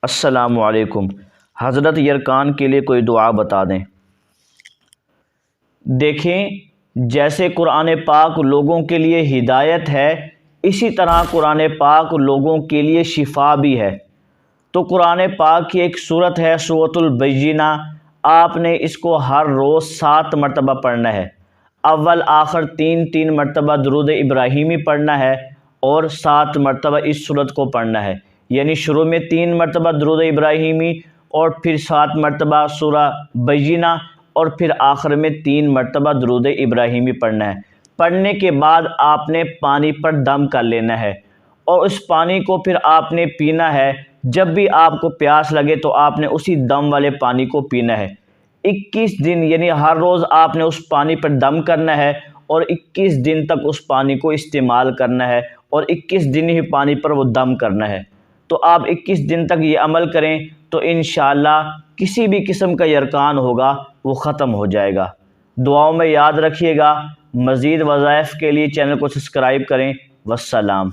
السلام علیکم۔ حضرت یرکان کے لیے کوئی دعا بتا دیں۔ دیکھیں، جیسے قرآن پاک لوگوں کے لیے ہدایت ہے، اسی طرح قرآن پاک لوگوں کے لیے شفا بھی ہے۔ تو قرآن پاک کی ایک سورت ہے سورۃ البینہ، آپ نے اس کو ہر روز 7 مرتبہ پڑھنا ہے۔ اول آخر 3 مرتبہ درود ابراہیمی پڑھنا ہے اور 7 مرتبہ اس سورت کو پڑھنا ہے، یعنی شروع میں 3 مرتبہ درود ابراہیمی اور پھر 7 مرتبہ سورہ بینہ اور پھر آخر میں 3 مرتبہ درود ابراہیمی پڑھنا ہے۔ پڑھنے کے بعد آپ نے پانی پر دم کر لینا ہے اور اس پانی کو پھر آپ نے پینا ہے۔ جب بھی آپ کو پیاس لگے تو آپ نے اسی دم والے پانی کو پینا ہے۔ 21 دن یعنی ہر روز آپ نے اس پانی پر دم کرنا ہے اور 21 دن تک اس پانی کو استعمال کرنا ہے اور 21 دن ہی پانی پر وہ دم کرنا ہے۔ تو آپ 21 دن تک یہ عمل کریں تو انشاءاللہ کسی بھی قسم کا یرکان ہوگا وہ ختم ہو جائے گا۔ دعاؤں میں یاد رکھیے گا۔ مزید وظائف کے لیے چینل کو سبسکرائب کریں۔ والسلام۔